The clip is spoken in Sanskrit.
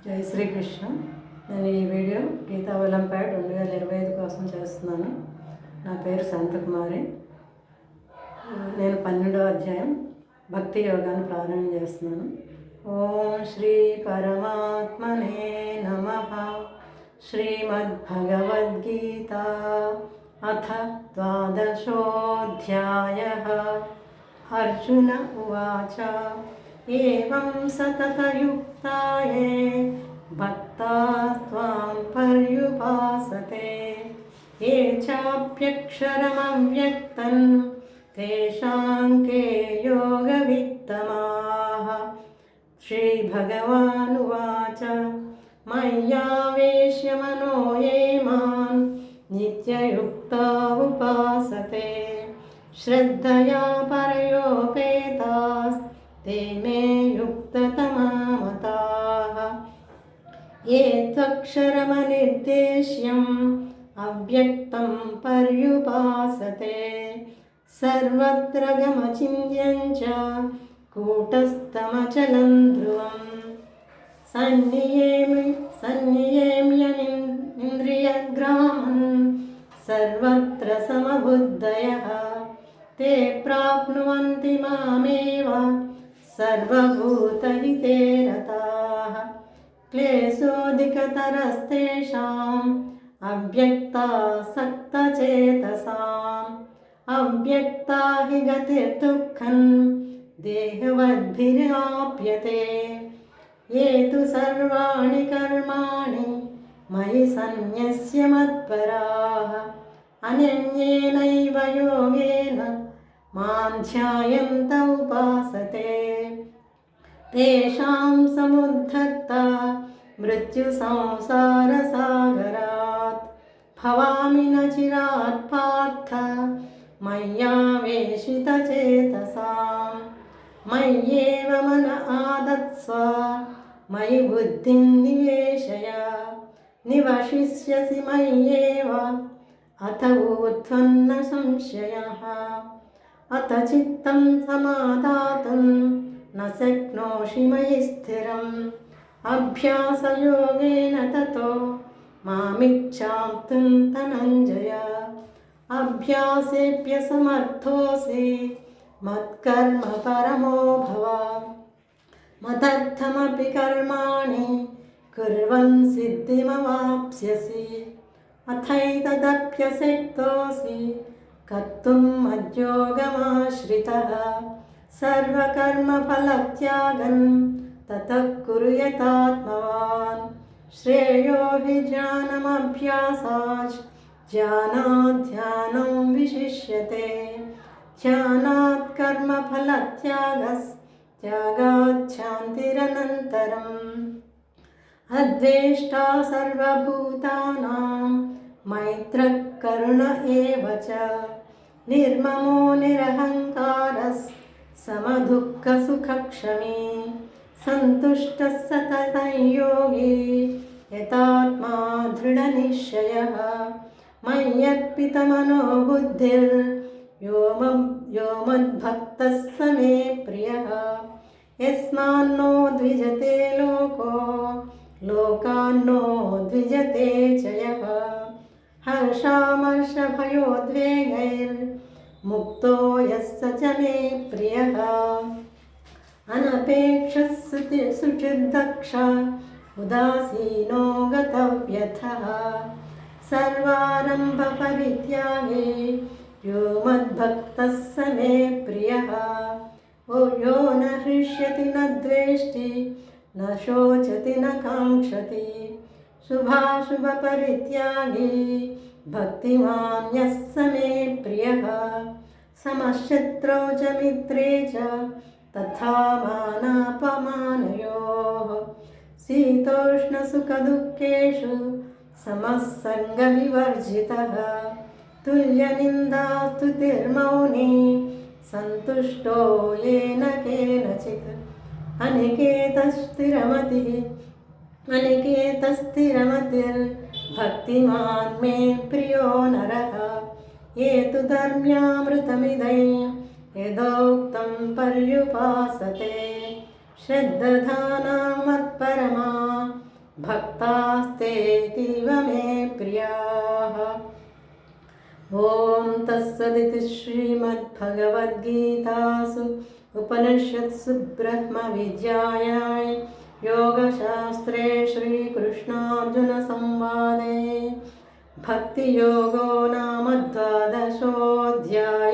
జై శ్రీకృష్ణ. నేను ఈ వీడియో గీతా ఒలింపియాడ్ 2025 కోసం చేస్తున్నాను. నా పేరు శాంతకుమారి. నేను 12వ అధ్యాయం భక్తి యోగాన్ని ప్రారంభం చేస్తున్నాను. ఓం శ్రీ పరమాత్మనే నమః. శ్రీమద్భగవద్గీత అథ 12ోऽధ్యాయः. అర్జున ఉవాచ ఏవం సతతయుక్తా యే భక్తాః త్వాం పర్యుపాసతే ఏ చాప్యక్షరమవ్యక్తం తేషాం కే యోగవిత్తమాః. శ్రీభగవానువాచ మయ్యావేశ్య మనో యే మాం నిత్యయుక్తా ఉపాసతే శ్రద్ధయా పరయోపేతాస్ ते मे युक्ततमा मताः. ये त्वक्षरमनिर्देश्यम् अव्यक्तं पर्युपासते सर्वत्र गमचिन्त्यं च कूटस्थमचलं ध्रुवं सन्नियम्यनिन्द्रियग्रामं सर्वत्र समबुद्धयः ते प्राप्नुवन्ति मामेव सर्वभूतहिते रताः. क्लेशोऽधिकतरस्तेषाम् अव्यक्तासक्तचेतसाम् अव्यक्ता हि गतिर्दुःखं देहवद्भिराप्यते. ये तु सर्वाणि कर्माणि मयि सन्न्यस्य मत्पराः अनन्येनैव योगेन मां ध्यायन्त उपासते तेषां समुद्धर्ता मृत्युसंसारसागरात् भवामि न चिरात् पार्थ मय्यावेशितचेतसां. मय्येव मन आदत्स्व मयि बुद्धिं निवेशय निवशिष्यसि मय्येव अथ ऊर्ध्वन्न संशयः. अथ चित्तं समादातुं न शक्नोषि मयि स्थिरम् अभ्यासयोगेन ततो मामिच्छाप्तुं धनञ्जय. अभ्यासेऽप्यसमर्थोऽसि मत्कर्म परमो भव मदर्थमपि कर्माणि कुर्वन् सिद्धिमवाप्स्यसि. अथैतदप्यशक्तोऽसि कर्तुं मद्योगमाश्रितः सर्वकर्मफलत्यागं ततः कुरु यतात्मवान्. श्रेयो हि ज्ञानमभ्यासाच् ज्ञानात् ध्यानं विशिष्यते ध्यानात् कर्मफलत्यागात् शान्तिरनन्तरम्. अद्वेष्टा सर्वभूतानां मैत्रः करुण एव च निर्ममो निरहङ्कारः समदुःखसुखक्षमी सन्तुष्टः सततं योगी यतात्मा दृढनिश्चयः. मय्यर्पितमनो बुद्धिर्यो मद्भक्तः स मे प्रियः. यस्मान्नो द्विजते लोको लोकान्नो द्विजते च यः. हर्षामर्षभयोद्वेगैर्मुक्तो यः स च मे प्रियः. अनपेक्षः शुचिर्दक्ष उदासीनो गतव्यथः सर्वारम्भपरित्यागी यो मद्भक्तः स मे प्रियः. यो न हृष्यति न द्वेष्टि न शोचति न काङ्क्षति शुभाशुभपरित्यागी भक्तिमान् यः स मे प्रियः. समशत्रौ च मित्रे च तथा मानापमानयोः शीतोष्णसुखदुःखेषु समः सङ्गविवर्जितः. तुल्यनिन्दास्तुतिर्मौनी सन्तुष्टो येन केनचित्. अनिकेतस्थिरमतिर्भक्तिमान् मे प्रियो नरः. ये तु धर्म्यामृतमिदं यदोक्तं पर्युपासते श्रद्धानां मत्परमा भक्तास्तेऽतीव मे प्रियाः। ॐ तत्सदिति श्रीमद्भगवद्गीतासु उपनिषत्सु ब्रह्मविद्यायां योगशास्त्रे श्रीकृष्णार्जुनसंवादे भक्तियोगो नाम 12.